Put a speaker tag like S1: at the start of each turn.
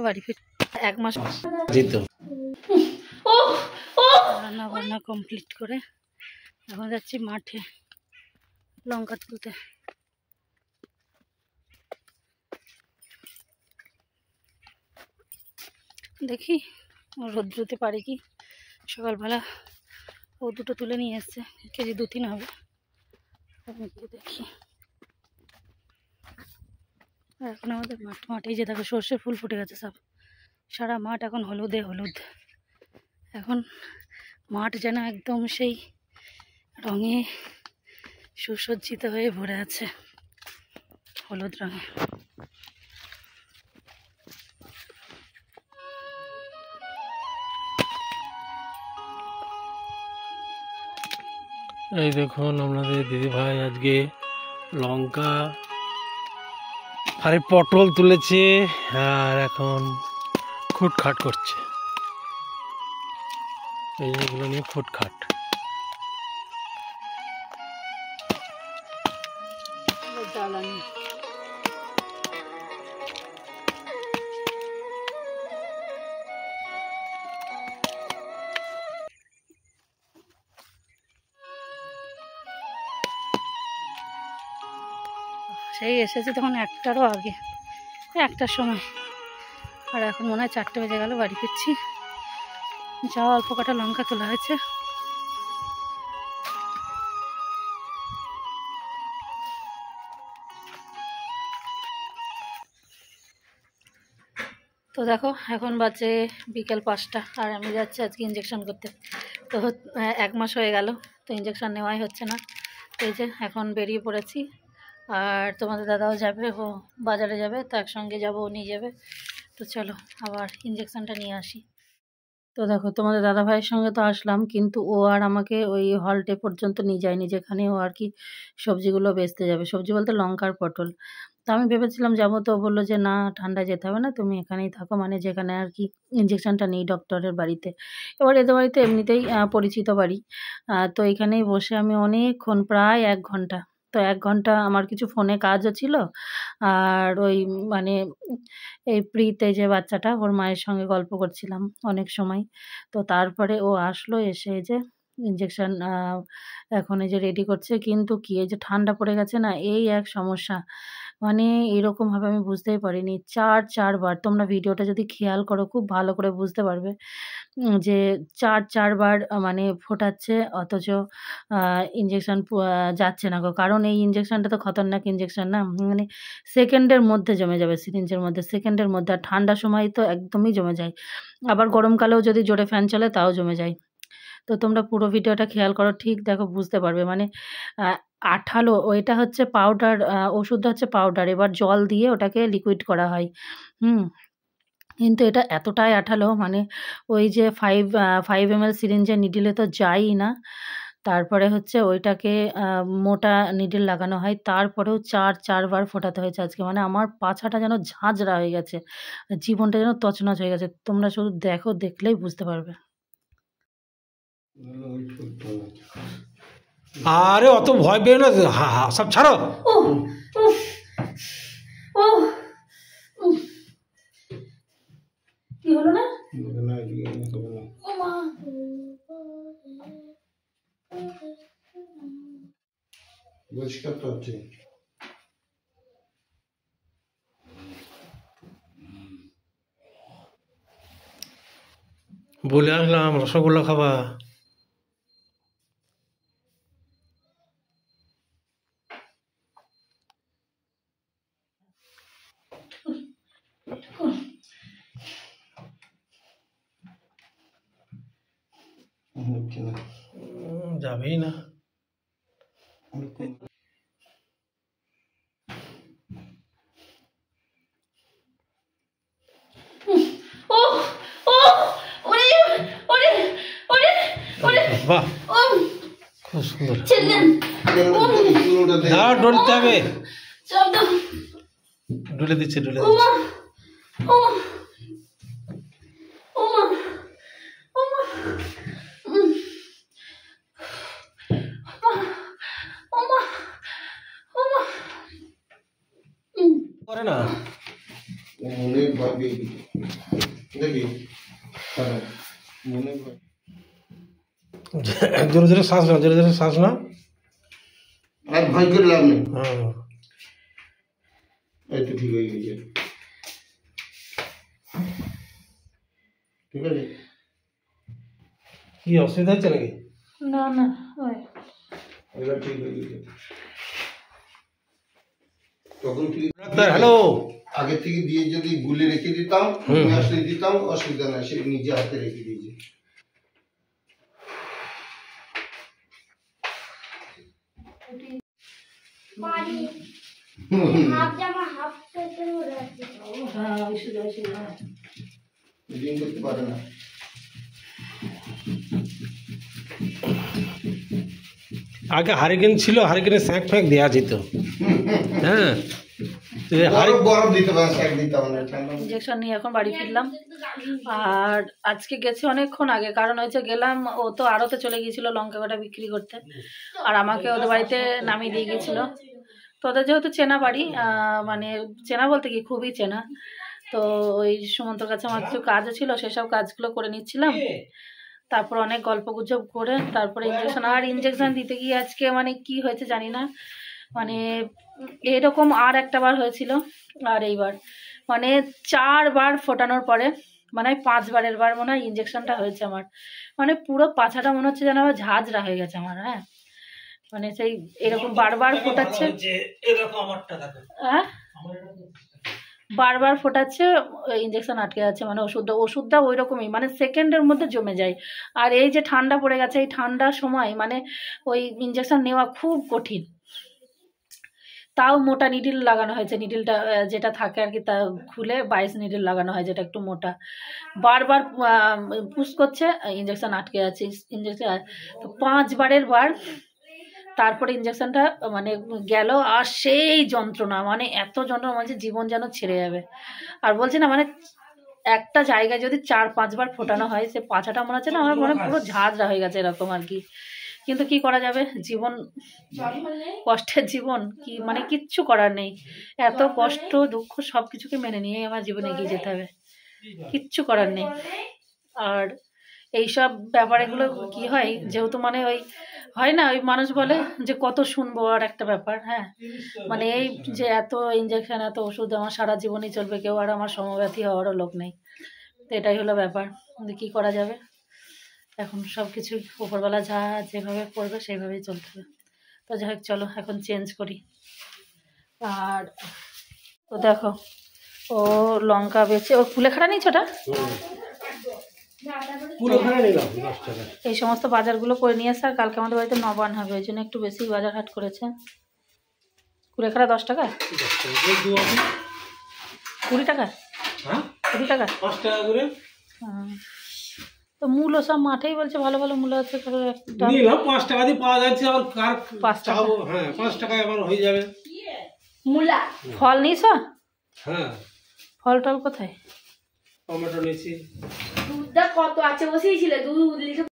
S1: বাড়ি ফির 1 মাস রান্না বান্না কমপ্লিট করে এখন যাচ্ছি মাঠে লঙ্কা তুলতে। দেখি রোদ্রুতে পারি কি। সকালবেলা ও দুটো তুলে নিয়ে এসছে, কেজি 2-3 হবে। আমি দেখি এখন আমাদের মাঠে যে দেখো সর্ষে ফুল ফুটে গেছে সব, সারা মাঠ এখন হলুদে হলুদ। এখন মাঠ যেন একদম সেই রঙে সুসজ্জিত হয়ে ভরে আছে, হলুদ রঙে।
S2: এই দেখুন আমাদের দিদি ভাই আজকে লঙ্কা আরে পটল তুলেছে আর এখন খুটখাট করছে। এইগুলো নিয়ে খুটখাট।
S1: জ্বালানি সেই এসেছে তখন 1টারও আগে, 1টার সময়। আর এখন মনে হয় 4টে বেজে গেল, বাড়ি ফিরছি। যা অল্প কটা লঙ্কা তোলা হয়েছে। তো দেখো এখন বাজে বিকেল 5টা আর আমি যাচ্ছি আজকে ইঞ্জেকশন করতে। তো 1 মাস হয়ে গেল, তো ইঞ্জেকশন নেওয়াই হচ্ছে না। তো এই যে এখন বেরিয়ে পড়েছি, আর তোমাদের দাদাও যাবে, ও বাজারে যাবে, তো একসঙ্গে যাবো, ও নিয়ে যাবে। তো চলো আবার ইঞ্জেকশনটা নিয়ে আসি। তো দেখো তোমাদের দাদা ভাইয়ের সঙ্গে তো আসলাম, কিন্তু ও আর আমাকে ওই হলটে পর্যন্ত নিয়ে যায়নি, যেখানে ও আর কি সবজিগুলো বেচতে যাবে। সবজি বলতে লঙ্কার পটল। তো আমি ভেবেছিলাম যাবো, তো বললো যে না, ঠান্ডায় যেতে হবে না, তুমি এখানেই থাকো, মানে যেখানে আর কি ইঞ্জেকশনটা নিই ডক্টরের বাড়িতে। এবার এদের বাড়িতে এমনিতেই পরিচিত বাড়ি। তো এখানেই বসে আমি অনেকক্ষণ, প্রায় 1 ঘন্টা, তো 1 ঘন্টা আমার কিছু ফোনে কাজও ছিল। আর ওই মানে এই প্রীতে যে বাচ্চাটা, ওর মায়ের সঙ্গে গল্প করছিলাম অনেক সময়। তো তারপরে ও আসলো, এসে এই যে ইঞ্জেকশন এখন এই যে রেডি করছে। কিন্তু কি, এই যে ঠান্ডা পড়ে গেছে না, এই এক সমস্যা। মানে এরকমভাবে আমি বুঝতেই পারিনি। 4 বার, তোমরা ভিডিওটা যদি খেয়াল করো খুব ভালো করে বুঝতে পারবে যে 4 বার মানে ফোটাচ্ছে, অথচ ইঞ্জেকশন যাচ্ছে না গো। কারণ এই ইঞ্জেকশনটা তো খতরনাক ইঞ্জেকশন না, মানে সেকেন্ডের মধ্যে জমে যাবে সিরিঞ্জের মধ্যে, সেকেন্ডের মধ্যে। আর ঠান্ডার সময় তো একদমই জমে যায়, আবার গরমকালেও যদি জোরে ফ্যান চলে তাও জমে যায়। তো তোমরা পুরো ভিডিওটা খেয়াল করো, ঠিক দেখো বুঝতে পারবে। মানে আঠালো, ওইটা হচ্ছে পাউডার, ওষুধটা হচ্ছে পাউডার, এবার জল দিয়ে ওটাকে লিকুইড করা হয়। কিন্তু এটা এতটাই আঠালো, মানে ওই যে 5 ml সিরিঞ্জের নিডিলে তো যায়ই না। তারপরে হচ্ছে ওইটাকে মোটা নিডল লাগানো হয়, তারপরেও 4 বার ফোটাতে হয়েছে আজকে। মানে আমার পাছাটা যেন ঝাঁঝরা হয়ে গেছে, জীবনটা যেন তছনছ হয়ে গেছে। তোমরা শুধু দেখো, দেখলেই বুঝতে পারবে।
S2: আরে অত ভয় পেও না, সব ছাড়ো।
S1: কি হলো না?
S2: বলে আসলাম রসগোল্লা খাবা। যাবেই না। বাহ, খুব সুন্দর। ডলতে হবে, ডলে দিচ্ছে, ডলে দিচ্ছে। করে না, জোরে জোরে শ্বাস না, জোরে জোরে শ্বাস না।
S3: আর ভয় করে লাভ নেই।
S2: হ্যাঁ
S3: এই তো ঠিক হয়ে গেছে, ঠিক আছে।
S2: কি অসুবিধা হচ্ছে নাকি?
S1: না না ওই
S3: এবার ঠিক হয়ে গেছে। তখন ঠিক
S2: ডাক্তার হ্যালো।
S3: আগে থেকে দিয়ে যদি গুলে রেখে দিতাম, নিয়ে আসলে দিতাম, অসুবিধা নাই, সে নিজে হাতে রেখে দিয়েছে। দিন করতে পারে না।
S2: আগে হারিকেন ছিল, হারিকেনে স্যাঁক ফ্যাঁক দেওয়া যেত। হ্যাঁ
S3: বরফ দিতে পারে, স্যাক দিতে হবে না, ঠান্ডা।
S1: ইঞ্জেকশন নিয়ে এখন বাড়ি ফিরলাম। আর আজকে গেছি অনেকক্ষণ আগে, কারণ হয়েছে গেলাম, ও তো আড়তে চলে গিয়েছিল লঙ্কা কাটা বিক্রি করতে, আর আমাকে ওদের বাড়িতে নামিয়ে দিয়ে গিয়েছিল। তো ওদের যেহেতু চেনা বাড়ি, মানে চেনা বলতে কি খুবই চেনা, তো ওই সুমন্তর কাছে আমার কিছু কাজও ছিল, সেসব কাজগুলো করে নিচ্ছিলাম। তারপর অনেক গল্প গুজব করে তারপরে ইঞ্জেকশন দিতে গিয়ে আজকে মানে কি হয়েছে জানি না, মানে এরকম আর একটা বার হয়েছিল, আর এইবার মানে 4 বার ফোটানোর পরে মানে 5 বারের বার মনে হয় ইঞ্জেকশনটা হয়েছে আমার। মানে পুরো পাছাটা মনে হচ্ছে যেন আমার ঝাঁঝরা হয়ে গেছে আমার। হ্যাঁ মানে সেই এরকম বারবার ফোটাচ্ছে, হ্যাঁ বারবার ফোটাচ্ছে, ইঞ্জেকশন আটকে যাচ্ছে, মানে ওষুধটা ওই রকমই, মানে সেকেন্ডের মধ্যে জমে যায়। আর এই যে ঠান্ডা পড়ে গেছে, এই ঠান্ডার সময় মানে ওই ইঞ্জেকশন নেওয়া খুব কঠিন। তাও মোটা নিডিল লাগানো হয়েছে, নিডিলটা যেটা থাকে আর কি, তা খুলে 22 নিডিল লাগানো হয়, যেটা একটু মোটা। বারবার পুশ করছে, ইঞ্জেকশন আটকে যাচ্ছে, ইঞ্জেকশন। তো 5 বারের বার তারপরে ইঞ্জেকশনটা মানে গেল, আর সেই যন্ত্রণা, মানে এত যন্ত্রণা, মানে জীবন যেন ছেড়ে যাবে। আর বলছি না, মানে একটা জায়গায় যদি 4-5 বার ফোটানো হয়, সে পাছাটা মনে হচ্ছে না আমার মনে পুরো ঝাঁঝরা হয়ে গেছে এরকম আর কি। কিন্তু কি করা যাবে, জীবন কষ্টের জীবন, কি মানে কিচ্ছু করার নেই। এত কষ্ট দুঃখ সব কিছুকে মেনে নিয়ে আমার জীবনে এগিয়ে যেতে হবে, কিচ্ছু করার নেই। আর এইসব ব্যাপারগুলো কি হয়, যেহেতু মানে ওই হয় না, ওই মানুষ বলে যে কত শুনবো, আর একটা ব্যাপার, হ্যাঁ মানে এই যে এত ইঞ্জেকশন এত ওষুধ আমার সারা জীবনই চলবে, কেউ আর আমার সমব্যথী হওয়ারও লোক নেই। তো এটাই হলো ব্যাপার, কিন্তু কী করা যাবে, এখন সব কিছু উপরবেলা যা যেভাবে পড়বে সেইভাবেই চলতে হবে। তো যাই হোক চলো এখন চেঞ্জ করি। আর ও দেখো, ও লঙ্কা বেচে, ও কুলেখাড়া নিয়েছ ওটা, এই সমস্ত বাজারগুলো করে নিয়ে আসে। আর কালকে আমাদের বাড়িতে নবান হবে, ওই জন্য একটু বেশি বাজার হাট করেছে। কুলেখাড়া 10 টাকা, 20 টাকা, 20 টাকা,
S2: 5 টাকা করে।
S1: তো মূলো সব মাঠেই বলছে ভালো ভালো মূলো আছে,
S2: 5 টাকা দিয়ে পাওয়া যাচ্ছে, আবার কার
S1: 5 টাকা,
S2: হ্যাঁ 5 টাকায় আবার হয়ে যাবে।
S1: মূলা ফল নিয়েছ?
S2: হ্যাঁ
S1: ফল টল কোথায়?
S2: টমেটো নিয়েছি।
S4: দুধটা কত আছে বসেই ছিল, দুধ লিখে